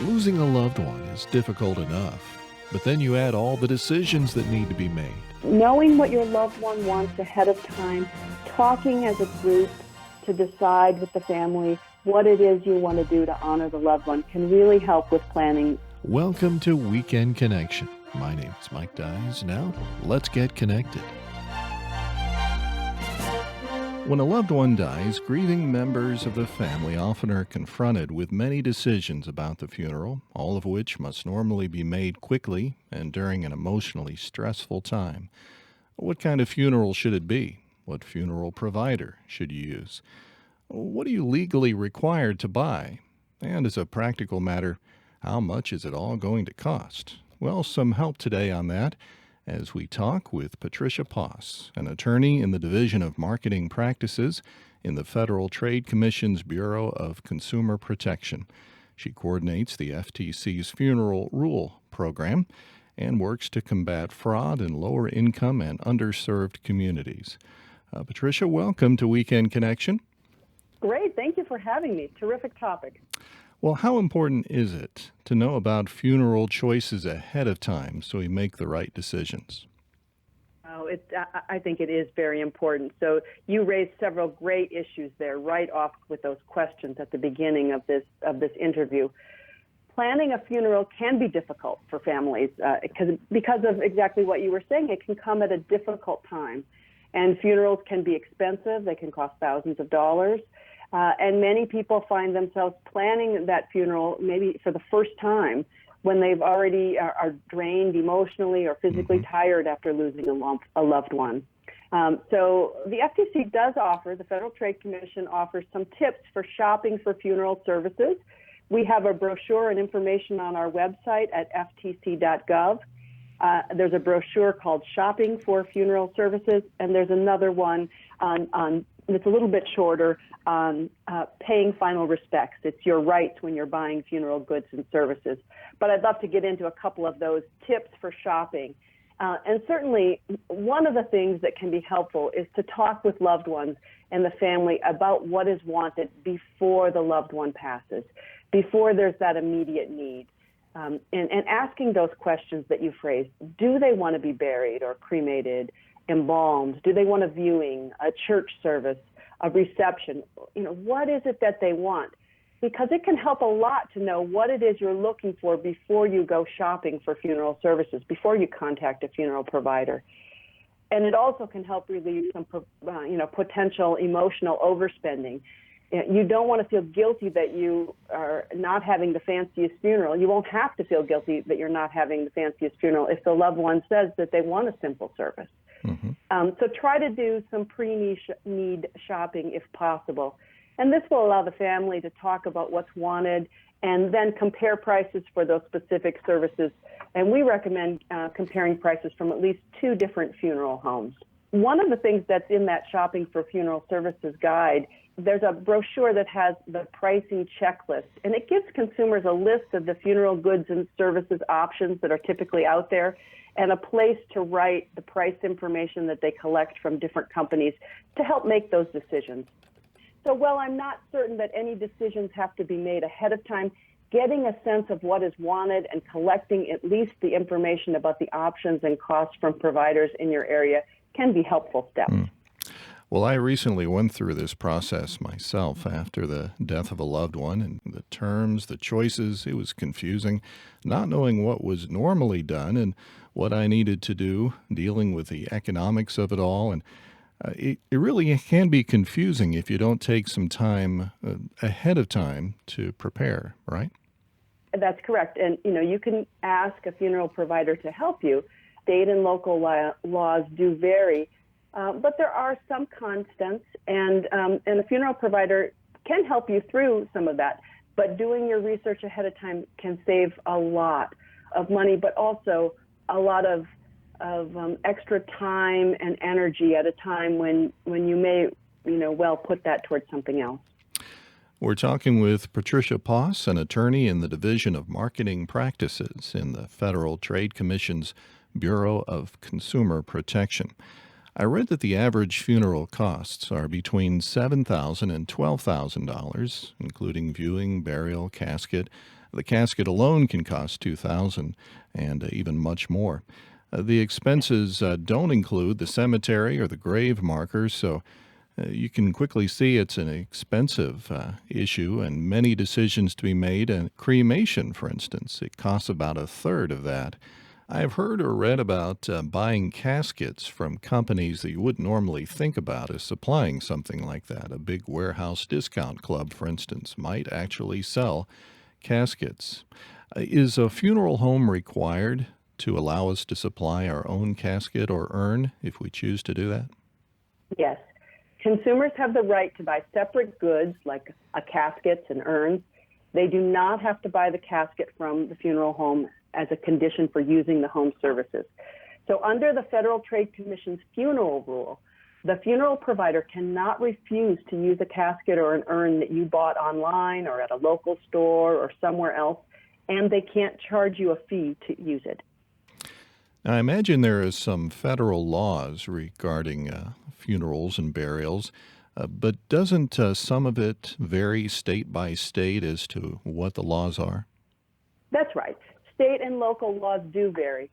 Losing a loved one is difficult enough, but then you add all the decisions that need to be made. Knowing what your loved one wants ahead of time, talking as a group to decide with the family what it is you want to do to honor the loved one can really help with planning. Welcome to Weekend Connection. My name is Mike Dyes. Now, let's get connected. When a loved one dies, grieving members of the family often are confronted with many decisions about the funeral, all of which must normally be made quickly and during an emotionally stressful time. What kind of funeral should it be? What funeral provider should you use? What are you legally required to buy? And as a practical matter, how much is it all going to cost? Well, some help today on that as we talk with Patricia Poss, an attorney in the Division of Marketing Practices in the Federal Trade Commission's Bureau of Consumer Protection. She coordinates the FTC's Funeral Rule program and works to combat fraud in lower income and underserved communities. Patricia, welcome to Weekend Connection. Great. Thank you for having me. Terrific topic. Well, how important is it to know about funeral choices ahead of time so we make the right decisions? I think it is very important. So you raised several great issues there right off with those questions at the beginning of this interview. Planning a funeral can be difficult for families because of exactly what you were saying. It can come at a difficult time, and funerals can be expensive. They can cost thousands of dollars. And many people find themselves planning that funeral maybe for the first time when they've already are drained emotionally or physically tired after losing a loved one. So the FTC does offer, the Federal Trade Commission offers some tips for shopping for funeral services. We have a brochure and information on our website at ftc.gov. There's a brochure called Shopping for Funeral Services, and there's another one on it's a little bit shorter on paying final respects. It's your rights when you're buying funeral goods and services. But I'd love to get into a couple of those tips for shopping. And certainly one of the things that can be helpful is to talk with loved ones and the family about what is wanted before the loved one passes, before there's that immediate need. And asking those questions that you phrased, do they want to be buried or cremated, embalmed? Do they want a viewing, a church service, a reception? What is it that they want? Because it can help a lot to know what it is you're looking for before you go shopping for funeral services, before you contact a funeral provider. And it also can help relieve some, potential emotional overspending. You don't want to feel guilty that you are not having the fanciest funeral. You won't have to feel guilty that you're not having the fanciest funeral if the loved one says that they want a simple service. So try to do some pre-need shopping if possible. And this will allow the family to talk about what's wanted and then compare prices for those specific services. And we recommend comparing prices from at least 2 different funeral homes. One of the things that's in that Shopping for Funeral Services guide, there's a brochure that has the pricing checklist, and it gives consumers a list of the funeral goods and services options that are typically out there and a place to write the price information that they collect from different companies to help make those decisions. So while I'm not certain that any decisions have to be made ahead of time, getting a sense of what is wanted and collecting at least the information about the options and costs from providers in your area can be helpful steps. Well, I recently went through this process myself after the death of a loved one, and the terms, the choices, it was confusing, not knowing what was normally done and what I needed to do, dealing with the economics of it all. And it really can be confusing if you don't take some time ahead of time to prepare, right? That's correct. And, you can ask a funeral provider to help you. State and local laws do vary. But there are some constants, and a funeral provider can help you through some of that. But doing your research ahead of time can save a lot of money, but also a lot of extra time and energy at a time when you may, well put that towards something else. We're talking with Patricia Poss, an attorney in the Division of Marketing Practices in the Federal Trade Commission's Bureau of Consumer Protection. I read that the average funeral costs are between $7,000 and $12,000, including viewing, burial, casket. The casket alone can cost $2,000 and even much more. The expenses don't include the cemetery or the grave markers, so you can quickly see it's an expensive issue and many decisions to be made. And cremation, for instance, it costs about a third of that. I've heard or read about buying caskets from companies that you wouldn't normally think about as supplying something like that. A big warehouse discount club, for instance, might actually sell caskets. Is a funeral home required to allow us to supply our own casket or urn if we choose to do that? Yes. Consumers have the right to buy separate goods like caskets and urns. They do not have to buy the casket from the funeral home as a condition for using the home services. So under the Federal Trade Commission's funeral rule, the funeral provider cannot refuse to use a casket or an urn that you bought online or at a local store or somewhere else, and they can't charge you a fee to use it. Now, I imagine there is some federal laws regarding funerals and burials, but doesn't some of it vary state by state as to what the laws are? That's right. State and local laws do vary.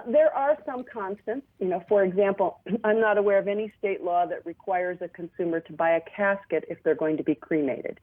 There are some constants. For example, I'm not aware of any state law that requires a consumer to buy a casket if they're going to be cremated.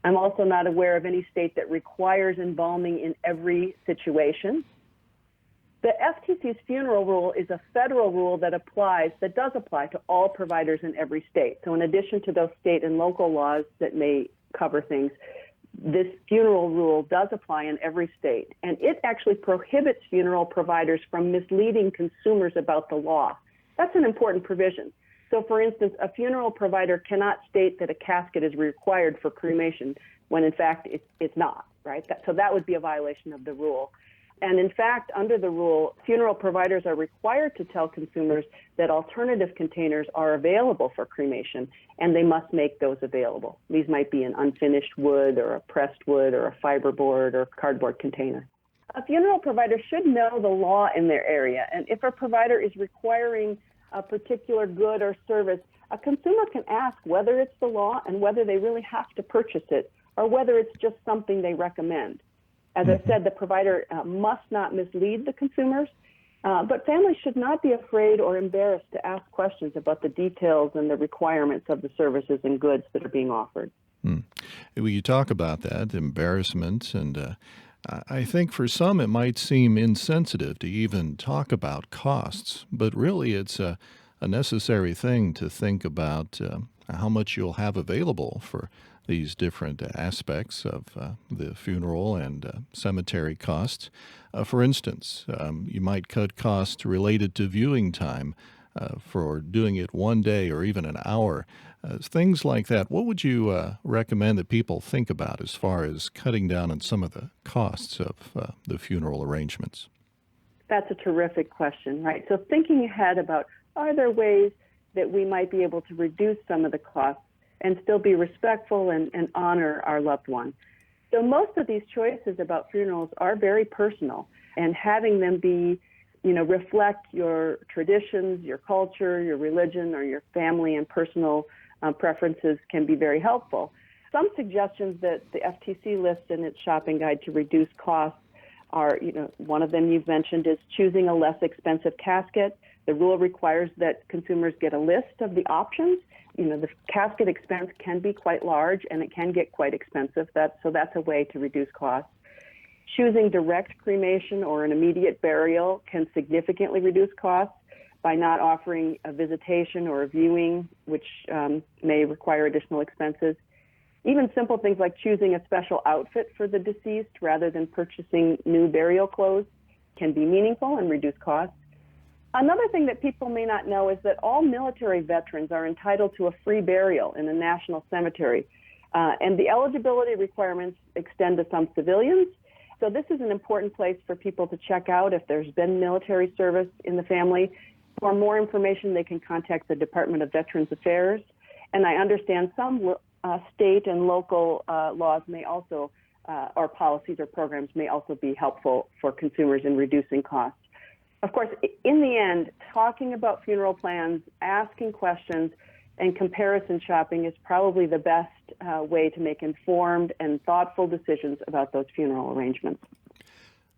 I'm also not aware of any state that requires embalming in every situation. The FTC's funeral rule is a federal rule that does apply to all providers in every state. So in addition to those state and local laws that may cover things, this funeral rule does apply in every state. And it actually prohibits funeral providers from misleading consumers about the law. That's an important provision. So for instance, a funeral provider cannot state that a casket is required for cremation when in fact it's not, right? So that would be a violation of the rule. And in fact, under the rule, funeral providers are required to tell consumers that alternative containers are available for cremation, and they must make those available. These might be an unfinished wood or a pressed wood or a fiberboard or cardboard container. A funeral provider should know the law in their area, and if a provider is requiring a particular good or service, a consumer can ask whether it's the law and whether they really have to purchase it or whether it's just something they recommend. As I said, the provider must not mislead the consumers, but families should not be afraid or embarrassed to ask questions about the details and the requirements of the services and goods that are being offered. Well, you talk about that, embarrassment, and I think for some it might seem insensitive to even talk about costs, but really it's a necessary thing to think about how much you'll have available for these different aspects of the funeral and cemetery costs. For instance, you might cut costs related to viewing time for doing it one day or even an hour. Things like that. What would you recommend that people think about as far as cutting down on some of the costs of the funeral arrangements? That's a terrific question, right? So thinking ahead about, are there ways that we might be able to reduce some of the costs and still be respectful and honor our loved one? So most of these choices about funerals are very personal, and having them be, reflect your traditions, your culture, your religion, or your family and personal preferences can be very helpful. Some suggestions that the FTC lists in its shopping guide to reduce costs are, one of them you've mentioned is choosing a less expensive casket. The rule requires that consumers get a list of the options. The casket expense can be quite large and it can get quite expensive. So that's a way to reduce costs. Choosing direct cremation or an immediate burial can significantly reduce costs by not offering a visitation or a viewing, which may require additional expenses. Even simple things like choosing a special outfit for the deceased rather than purchasing new burial clothes can be meaningful and reduce costs. Another thing that people may not know is that all military veterans are entitled to a free burial in a national cemetery, and the eligibility requirements extend to some civilians. So this is an important place for people to check out if there's been military service in the family. For more information, they can contact the Department of Veterans Affairs. And I understand some state and local laws may also, or policies or programs may also be helpful for consumers in reducing costs. Of course, in the end, talking about funeral plans, asking questions, and comparison shopping is probably the best way to make informed and thoughtful decisions about those funeral arrangements.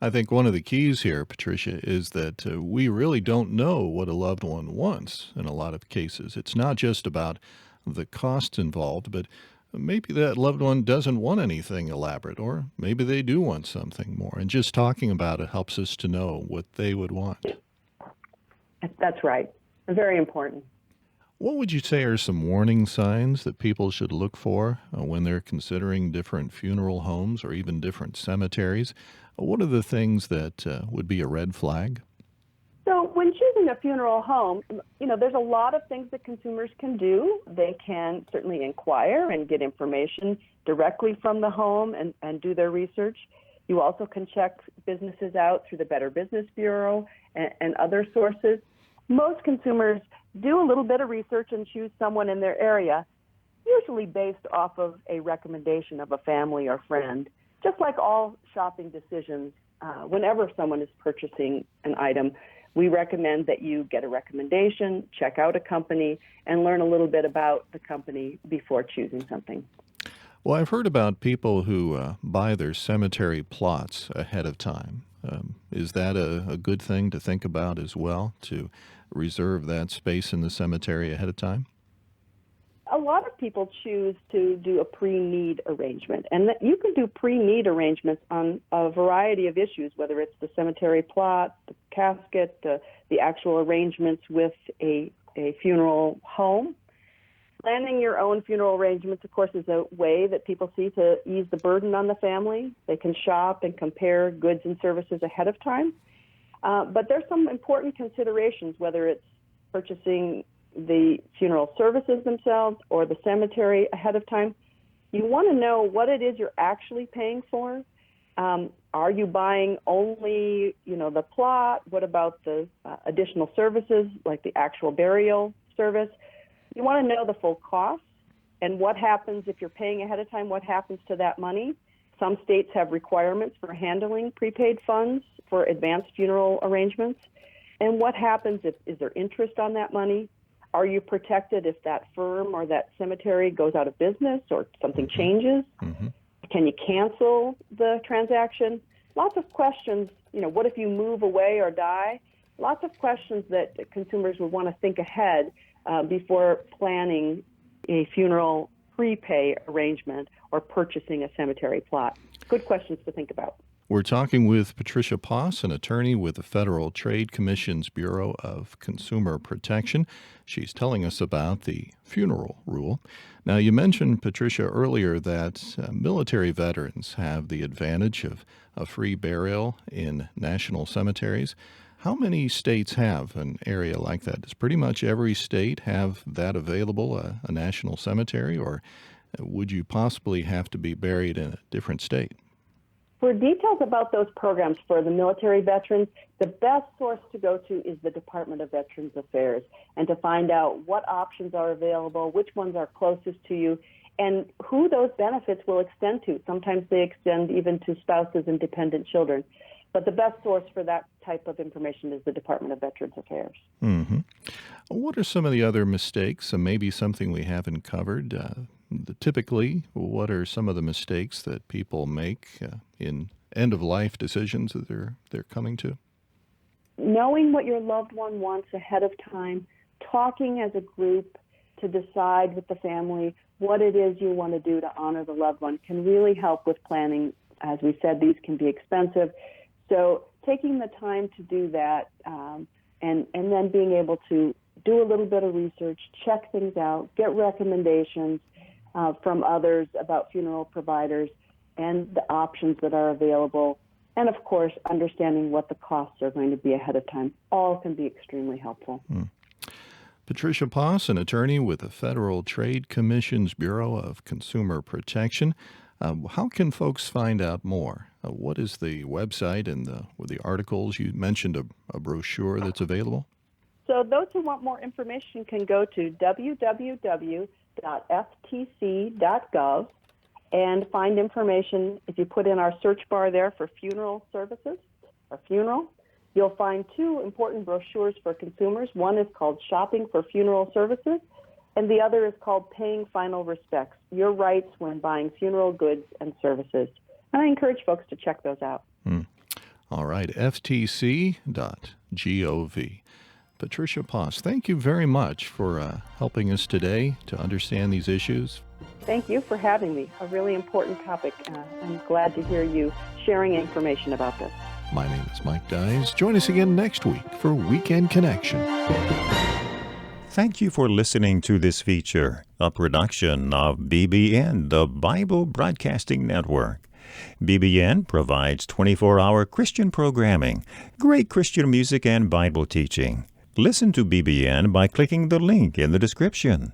I think one of the keys here, Patricia, is that we really don't know what a loved one wants in a lot of cases. It's not just about the costs involved, but maybe that loved one doesn't want anything elaborate, or maybe they do want something more. And just talking about it helps us to know what they would want. That's right. Very important. What would you say are some warning signs that people should look for when they're considering different funeral homes or even different cemeteries? What are the things that would be a red flag? So when choosing a funeral home, there's a lot of things that consumers can do. They can certainly inquire and get information directly from the home and do their research. You also can check businesses out through the Better Business Bureau and other sources. Most consumers do a little bit of research and choose someone in their area, usually based off of a recommendation of a family or friend. Just like all shopping decisions, whenever someone is purchasing an item, we recommend that you get a recommendation, check out a company, and learn a little bit about the company before choosing something. Well, I've heard about people who buy their cemetery plots ahead of time. Is that a good thing to think about as well, to reserve that space in the cemetery ahead of time? A lot of people choose to do a pre-need arrangement, and that you can do pre-need arrangements on a variety of issues, whether it's the cemetery plot, the casket, the actual arrangements with a funeral home. Planning your own funeral arrangements, of course, is a way that people see to ease the burden on the family. They can shop and compare goods and services ahead of time. But there's some important considerations, whether it's purchasing the funeral services themselves or the cemetery ahead of time. You want to know what it is you're actually paying for. Are you buying only, the plot? What about the additional services, like the actual burial service? You want to know the full cost and what happens if you're paying ahead of time, what happens to that money. Some states have requirements for handling prepaid funds for advanced funeral arrangements. And what happens is there interest on that money? Are you protected if that firm or that cemetery goes out of business or something changes? Mm-hmm. Can you cancel the transaction? Lots of questions. What if you move away or die? Lots of questions that consumers would want to think ahead before planning a funeral prepay arrangement or purchasing a cemetery plot. Good questions to think about. We're talking with Patricia Poss, an attorney with the Federal Trade Commission's Bureau of Consumer Protection. She's telling us about the funeral rule. Now, you mentioned, Patricia, earlier that military veterans have the advantage of a free burial in national cemeteries. How many states have an area like that? Does pretty much every state have that available, a national cemetery, or would you possibly have to be buried in a different state? For details about those programs for the military veterans, the best source to go to is the Department of Veterans Affairs, and to find out what options are available, which ones are closest to you, and who those benefits will extend to. Sometimes they extend even to spouses and dependent children. But the best source for that type of information is the Department of Veterans Affairs. Mm-hmm. What are some of the other mistakes, and maybe something we haven't covered? Typically, what are some of the mistakes that people make in end-of-life decisions that they're coming to? Knowing what your loved one wants ahead of time, talking as a group to decide with the family what it is you want to do to honor the loved one can really help with planning. As we said, these can be expensive. So taking the time to do that and then being able to do a little bit of research, check things out, get recommendations from others about funeral providers and the options that are available, and of course, understanding what the costs are going to be ahead of time, all can be extremely helpful. Patricia Poss, an attorney with the Federal Trade Commission's Bureau of Consumer Protection. How can folks find out more? What is the website and the articles? You mentioned a brochure that's available. So those who want more information can go to www.ftc.gov and find information. If you put in our search bar there for funeral services or funeral, you'll find two important brochures for consumers. One is called Shopping for Funeral Services, And the other is called Paying Final Respects, Your Rights When Buying Funeral Goods and Services. And I encourage folks to check those out. All right, ftc.gov. Patricia Poss, thank you very much for helping us today to understand these issues. Thank you for having me. A really important topic. I'm glad to hear you sharing information about this. My name is Mike Dyes. Join us again next week for Weekend Connection. Thank you for listening to this feature, a production of BBN, the Bible Broadcasting Network. BBN provides 24-hour Christian programming, great Christian music, and Bible teaching. Listen to BBN by clicking the link in the description.